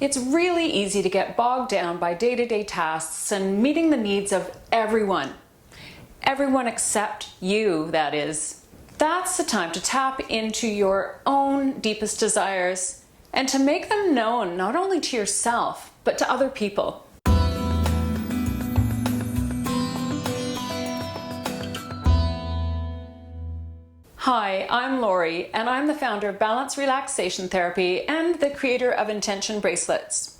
It's really easy to get bogged down by day-to-day tasks and meeting the needs of everyone. Everyone except you, that is. That's the time to tap into your own deepest desires and to make them known not only to yourself, but to other people. Hi, I'm Lori, and I'm the founder of Balance Relaxation Therapy and the creator of Intention Bracelets.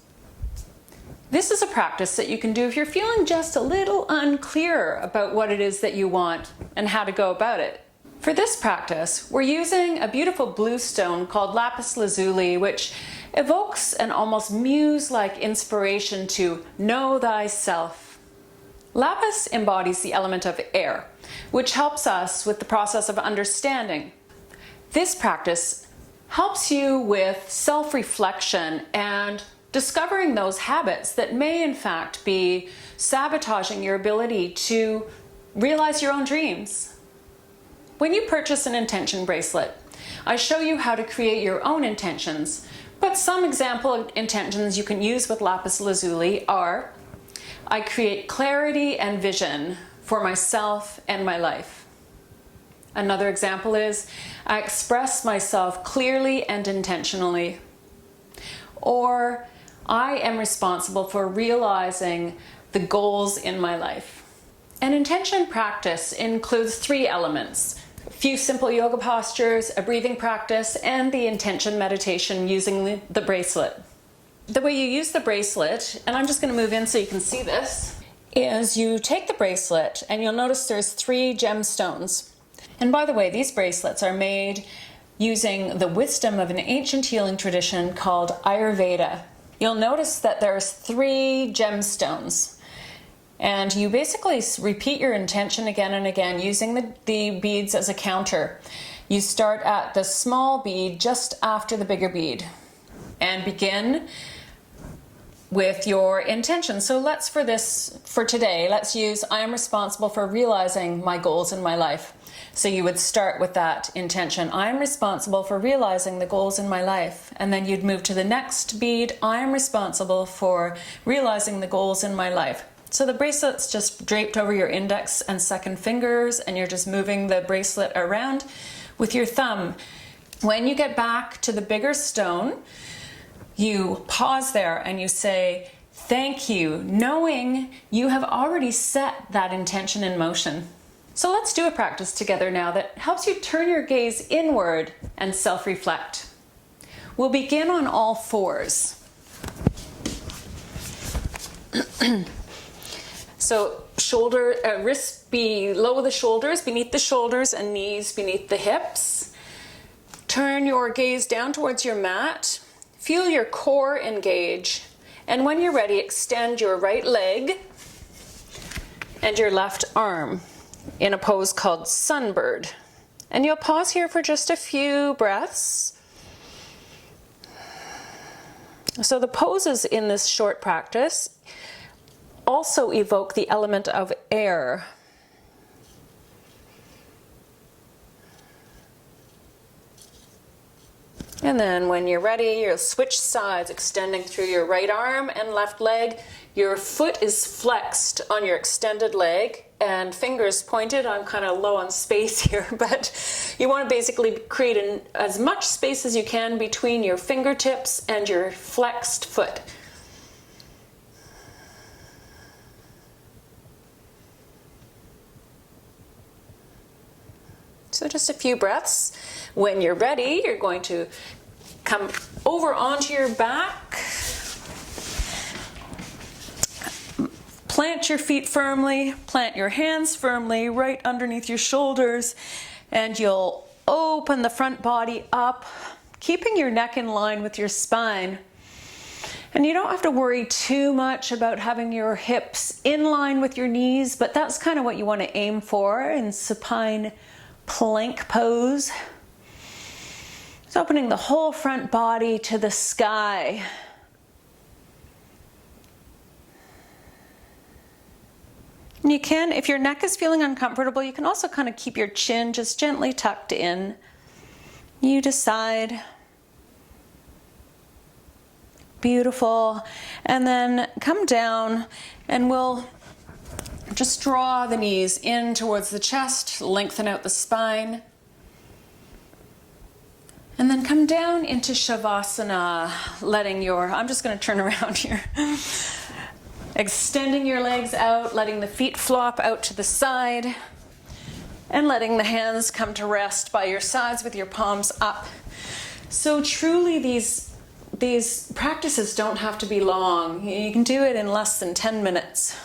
This is a practice that you can do if you're feeling just a little unclear about what it is that you want and how to go about it. For this practice, we're using a beautiful blue stone called lapis lazuli, which evokes an almost muse-like inspiration to know thyself. Lapis embodies the element of air, which helps us with the process of understanding. This practice helps you with self-reflection and discovering those habits that may in fact be sabotaging your ability to realize your own dreams. When you purchase an intention bracelet, I show you how to create your own intentions, but some example intentions you can use with lapis lazuli are: I create clarity and vision for myself and my life. Another example is, I express myself clearly and intentionally. Or, I am responsible for realizing the goals in my life. An intention practice includes 3 elements: a few simple yoga postures, a breathing practice, and the intention meditation using the bracelet. The way you use the bracelet, and I'm just going to move in so you can see this, is you take the bracelet and you'll notice there's 3 gemstones. And by the way, these bracelets are made using the wisdom of an ancient healing tradition called Ayurveda. You'll notice that there's 3 gemstones. And you basically repeat your intention again and again using the beads as a counter. You start at the small bead just after the bigger bead and begin with your intention. So for today, let's use, I am responsible for realizing my goals in my life. So you would start with that intention. I am responsible for realizing the goals in my life. And then you'd move to the next bead. I am responsible for realizing the goals in my life. So the bracelet's just draped over your index and second fingers, and you're just moving the bracelet around with your thumb. When you get back to the bigger stone, you pause there and you say, thank you, knowing you have already set that intention in motion. So let's do a practice together now that helps you turn your gaze inward and self-reflect. We'll begin on all 4s. So wrists below the shoulders, beneath the shoulders, and knees beneath the hips. Turn your gaze down towards your mat. Feel your core engage, and when you're ready, extend your right leg and your left arm in a pose called Sunbird. And you'll pause here for just a few breaths. So the poses in this short practice also evoke the element of air. And then when you're ready, you'll switch sides, extending through your right arm and left leg. Your foot is flexed on your extended leg and fingers pointed. I'm kind of low on space here, but you want to basically create as much space as you can between your fingertips and your flexed foot. So just a few breaths. When you're ready, you're going to come over onto your back. Plant your feet firmly, plant your hands firmly right underneath your shoulders, and you'll open the front body up, keeping your neck in line with your spine. And you don't have to worry too much about having your hips in line with your knees, but that's kind of what you want to aim for in supine plank pose. It's opening the whole front body to the sky. And you can, if your neck is feeling uncomfortable, you can also kind of keep your chin just gently tucked in. You decide. Beautiful. And then come down and we'll just draw the knees in towards the chest, lengthen out the spine. And then come down into Savasana, letting I'm just going to turn around here. Extending your legs out, letting the feet flop out to the side, and letting the hands come to rest by your sides with your palms up. So truly these practices don't have to be long. You can do it in less than 10 minutes.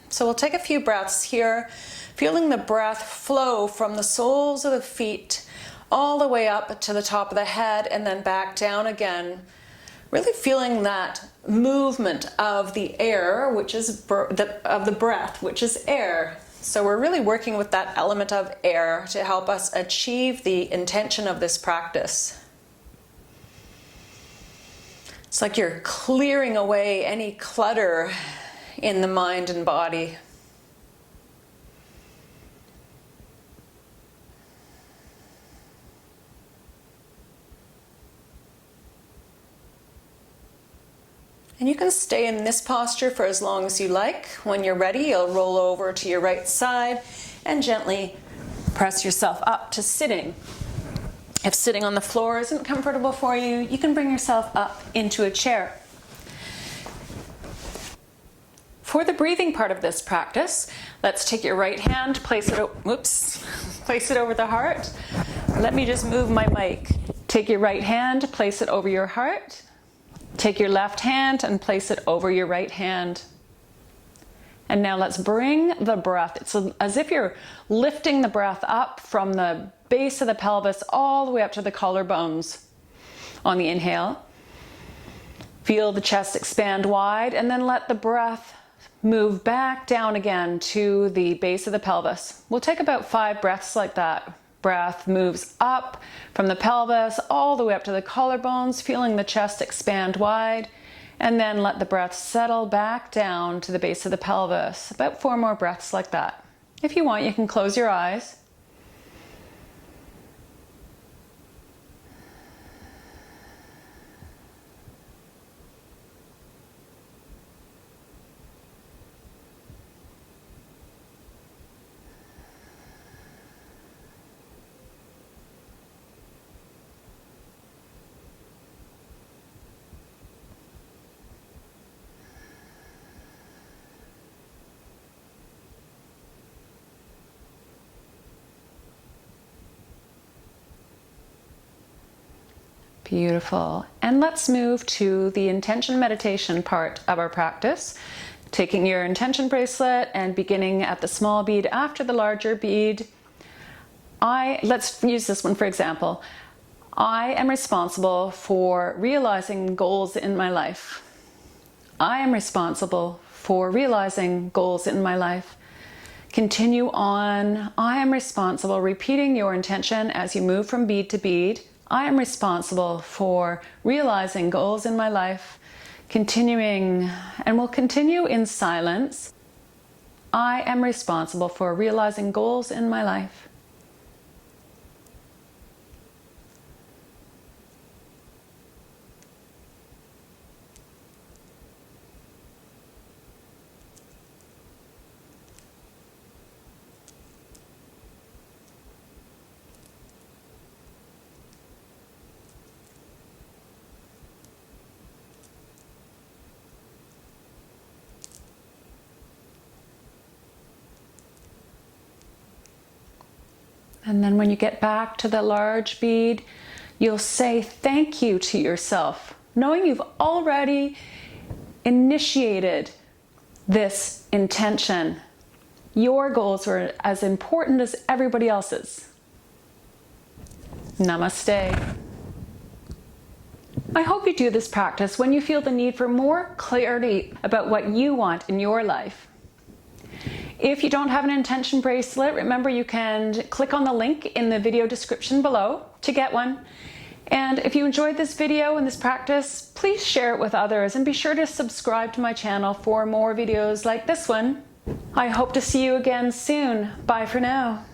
So we'll take a few breaths here, feeling the breath flow from the soles of the feet all the way up to the top of the head and then back down again. Really feeling that movement of the air, which is of the breath, which is air. So we're really working with that element of air to help us achieve the intention of this practice. It's like you're clearing away any clutter in the mind and body. And you can stay in this posture for as long as you like. When you're ready, you'll roll over to your right side and gently press yourself up to sitting. If sitting on the floor isn't comfortable for you, you can bring yourself up into a chair. For the breathing part of this practice, let's take your right hand, place it over the heart. Let me just move my mic. Take your right hand, place it over your heart. Take your left hand and place it over your right hand. And now let's bring the breath. It's as if you're lifting the breath up from the base of the pelvis all the way up to the collarbones on the inhale. Feel the chest expand wide, and then let the breath move back down again to the base of the pelvis. We'll take about 5 breaths like that. Breath moves up from the pelvis all the way up to the collarbones, feeling the chest expand wide, and then let the breath settle back down to the base of the pelvis. About 4 more breaths like that. If you want, you can close your eyes. Beautiful. And let's move to the intention meditation part of our practice. Taking your intention bracelet and beginning at the small bead after the larger bead. Let's use this one for example. I am responsible for realizing goals in my life. I am responsible for realizing goals in my life. Continue on. I am responsible, repeating your intention as you move from bead to bead. I am responsible for realizing goals in my life. Continuing, and we'll continue in silence. I am responsible for realizing goals in my life. And then when you get back to the large bead, you'll say thank you to yourself, knowing you've already initiated this intention. Your goals are as important as everybody else's. Namaste. I hope you do this practice when you feel the need for more clarity about what you want in your life. If you don't have an intention bracelet, remember you can click on the link in the video description below to get one. And if you enjoyed this video and this practice, please share it with others and be sure to subscribe to my channel for more videos like this one. I hope to see you again soon. Bye for now.